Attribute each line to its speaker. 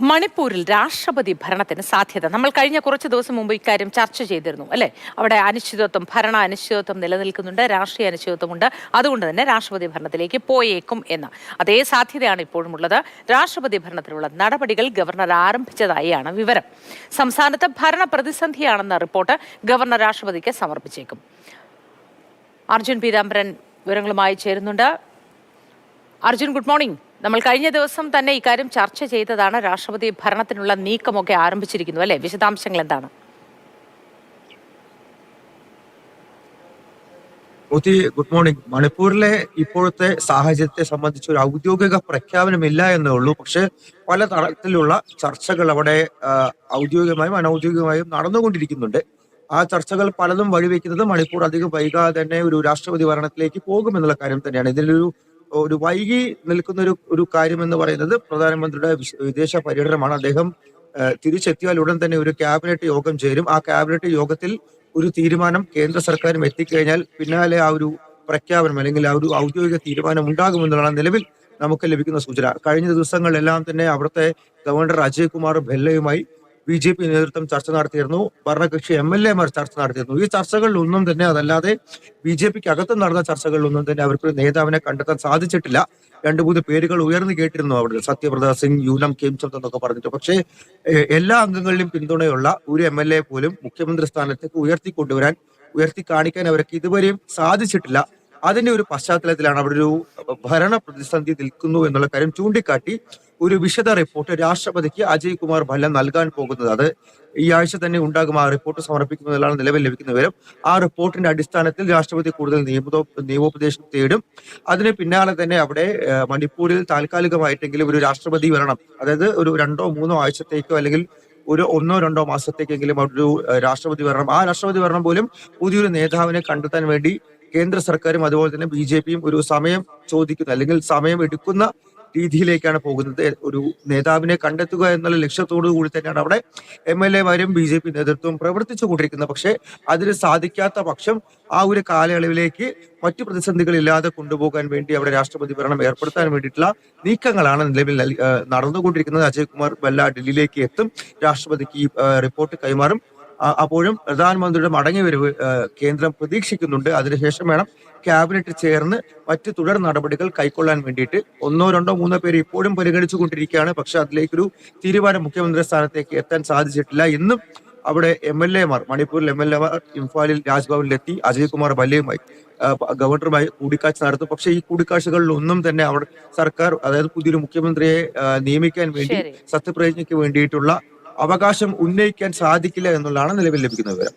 Speaker 1: മണിപ്പൂരിൽ രാഷ്ട്രപതി ഭരണത്തിന് സാധ്യത. നമ്മൾ കഴിഞ്ഞ കുറച്ച് ദിവസം മുമ്പ് ഇക്കാര്യം ചർച്ച ചെയ്തിരുന്നു അല്ലെ. അവിടെ അനിശ്ചിതത്വം, ഭരണ അനിശ്ചിതത്വം നിലനിൽക്കുന്നുണ്ട്, രാഷ്ട്രീയ അനിശ്ചിതത്വമുണ്ട്. അതുകൊണ്ട് തന്നെ രാഷ്ട്രപതി ഭരണത്തിലേക്ക് പോയേക്കും എന്ന അതേ സാധ്യതയാണ് ഇപ്പോഴും ഉള്ളത്. രാഷ്ട്രപതി ഭരണത്തിനുള്ള നടപടികൾ ഗവർണർ ആരംഭിച്ചതായാണ് വിവരം. സംസ്ഥാനത്ത് ഭരണ പ്രതിസന്ധിയാണെന്ന റിപ്പോർട്ട് ഗവർണർ രാഷ്ട്രപതിക്ക് സമർപ്പിച്ചേക്കും. അർജുൻ പീതാംബരൻ വിവരങ്ങളുമായി ചേരുന്നുണ്ട്. Arjun, good morning. നമ്മൾ കഴിഞ്ഞ ദിവസം തന്നെ ഇക്കാര്യം ചർച്ച ചെയ്തതാണ്. രാഷ്ട്രപതി ഭരണത്തിനുള്ള നീക്കമൊക്കെ ആരംഭിച്ചിരിക്കുന്നു അല്ലെ, വിശദാംശങ്ങൾ എന്താണ്?
Speaker 2: Good morning. മണിപ്പൂരിലെ ഇപ്പോഴത്തെ സാഹചര്യത്തെ സംബന്ധിച്ച് ഒരു ഔദ്യോഗിക പ്രഖ്യാപനമില്ല എന്നേ ഉള്ളൂ. പക്ഷെ പല തരത്തിലുള്ള ചർച്ചകൾ അവിടെ ഔദ്യോഗികമായും അനൌദ്യോഗികമായും നടന്നുകൊണ്ടിരിക്കുന്നുണ്ട്. ആ ചർച്ചകൾ പലതും വഴിവെക്കുന്നത് മണിപ്പൂർ അധികം വൈകാതെ തന്നെ ഒരു രാഷ്ട്രപതി ഭരണത്തിലേക്ക് പോകുമെന്നുള്ള കാര്യം തന്നെയാണ്. ഇതിലൊരു വൈകി നിൽക്കുന്ന ഒരു കാര്യം എന്ന് പറയുന്നത് പ്രധാനമന്ത്രിയുടെ വിദേശ പര്യടനമാണ്. അദ്ദേഹം തിരിച്ചെത്തിയാൽ ഉടൻ തന്നെ ഒരു ക്യാബിനറ്റ് യോഗം ചേരും. ആ ക്യാബിനറ്റ് യോഗത്തിൽ ഒരു തീരുമാനം കേന്ദ്ര സർക്കാരും എത്തിക്കഴിഞ്ഞാൽ പിന്നാലെ ആ ഒരു പ്രഖ്യാപനം അല്ലെങ്കിൽ ആ ഒരു ഔദ്യോഗിക തീരുമാനം ഉണ്ടാകുമെന്നുള്ളതാണ് നിലവിൽ നമുക്ക് ലഭിക്കുന്ന സൂചന. കഴിഞ്ഞ ദിവസങ്ങളിലെല്ലാം തന്നെ അവിടുത്തെ ഗവർണർ അജയ് കുമാർ ഭല്ലയുമായി BJP നേതൃത്വം ചർച്ച നടത്തിയിരുന്നു. ഭരണകക്ഷി MLA മാർ ചർച്ച നടത്തിയിരുന്നു. ഈ ചർച്ചകളിലൊന്നും തന്നെ, അതല്ലാതെ BJPക്ക് അകത്ത് നടന്ന ചർച്ചകളിലൊന്നും തന്നെ അവർക്കൊരു നേതാവിനെ കണ്ടെത്താൻ സാധിച്ചിട്ടില്ല. 2-3 പേരുകൾ ഉയർന്നു കേട്ടിരുന്നു അവിടെ, സത്യപ്രദ സിംഗ്, യൂനം ഖേംചന്ദ് എന്നൊക്കെ പറഞ്ഞിട്ട്. പക്ഷേ എല്ലാ അംഗങ്ങളിലും പിന്തുണയുള്ള ഒരു MLA പോലും മുഖ്യമന്ത്രി സ്ഥാനത്തേക്ക് ഉയർത്തി കാണിക്കാൻ അവർക്ക് ഇതുവരെയും സാധിച്ചിട്ടില്ല. അതിന്റെ ഒരു പശ്ചാത്തലത്തിലാണ് അവിടെ ഒരു ഭരണ പ്രതിസന്ധി നിൽക്കുന്നു എന്നുള്ള കാര്യം ചൂണ്ടിക്കാട്ടി ഒരു വിശദ റിപ്പോർട്ട് രാഷ്ട്രപതിക്ക് അജയ് കുമാർ ഭല്ല നൽകാൻ പോകുന്നത്. അത് ഈ ആഴ്ച തന്നെ ഉണ്ടാകും. ആ റിപ്പോർട്ട് സമർപ്പിക്കുന്നതിലാണ് നിലവിൽ ലഭിക്കുന്ന വിവരം. ആ റിപ്പോർട്ടിന്റെ അടിസ്ഥാനത്തിൽ രാഷ്ട്രപതി കൂടുതൽ നിയമോപദേശം തേടും. അതിന് പിന്നാലെ തന്നെ അവിടെ മണിപ്പൂരിൽ താൽക്കാലികമായിട്ടെങ്കിലും ഒരു രാഷ്ട്രപതി വരണം. അതായത് ഒരു 2-3 ആഴ്ചത്തേക്കോ അല്ലെങ്കിൽ ഒരു 1-2 മാസത്തേക്കെങ്കിലും അവിടെ ഒരു രാഷ്ട്രപതി വരണം. ആ രാഷ്ട്രപതി ഭരണം പോലും പുതിയൊരു നേതാവിനെ കണ്ടെത്താൻ വേണ്ടി കേന്ദ്ര സർക്കാരും അതുപോലെ തന്നെ BJPയും ഒരു സമയം ചോദിക്കുന്ന അല്ലെങ്കിൽ സമയം എടുക്കുന്ന രീതിയിലേക്കാണ് പോകുന്നത്. ഒരു നേതാവിനെ കണ്ടെത്തുക എന്നുള്ള ലക്ഷ്യത്തോടു കൂടി തന്നെയാണ് അവിടെ MLA മാരും BJP നേതൃത്വം പ്രവർത്തിച്ചു കൊണ്ടിരിക്കുന്നത്. പക്ഷേ അതിന് സാധിക്കാത്ത പക്ഷം ആ ഒരു കാലയളവിലേക്ക് മറ്റു പ്രതിസന്ധികളില്ലാതെ കൊണ്ടുപോകാൻ വേണ്ടി അവിടെ രാഷ്ട്രപതി ഭരണം ഏർപ്പെടുത്താൻ വേണ്ടിയിട്ടുള്ള നീക്കങ്ങളാണ് നിലവിൽ നടന്നുകൊണ്ടിരിക്കുന്നത്. അജയ് കുമാർ ഭല്ല ഡൽഹിയിലേക്ക് എത്തും, രാഷ്ട്രപതിക്ക് ഈ റിപ്പോർട്ട് കൈമാറും. അപ്പോഴും പ്രധാനമന്ത്രിയുടെ മടങ്ങിവരവ് കേന്ദ്രം പ്രതീക്ഷിക്കുന്നുണ്ട്. അതിനുശേഷം വേണം ക്യാബിനറ്റ് ചേർന്ന് മറ്റ് തുടർ നടപടികൾ കൈക്കൊള്ളാൻ വേണ്ടിയിട്ട്. 1-2-3 പേര് ഇപ്പോഴും പരിഗണിച്ചു കൊണ്ടിരിക്കുകയാണ്. പക്ഷെ അതിലേക്കൊരു തീരുമാനം മുഖ്യമന്ത്രി സ്ഥാനത്തേക്ക് എത്താൻ സാധിച്ചിട്ടില്ല. ഇന്നും അവിടെ MLA മാർ, മണിപ്പൂരിൽ MLA മാർ ഇംഫാലിൽ രാജ്ഭവനിലെത്തി അജയ് കുമാർ ഭല്ലയുമായി ഗവർണറുമായി കൂടിക്കാഴ്ച നടത്തും. പക്ഷെ ഈ കൂടിക്കാഴ്ചകളിൽ ഒന്നും തന്നെ അവിടെ സർക്കാർ, അതായത് പുതിയൊരു മുഖ്യമന്ത്രിയെ നിയമിക്കാൻ വേണ്ടി സത്യപ്രതിജ്ഞയ്ക്ക് വേണ്ടിയിട്ടുള്ള അവകാശം ഉന്നയിക്കാൻ സാധിക്കില്ല എന്നുള്ളതാണ് നിലവിൽ ലഭിക്കുന്ന വിവരം.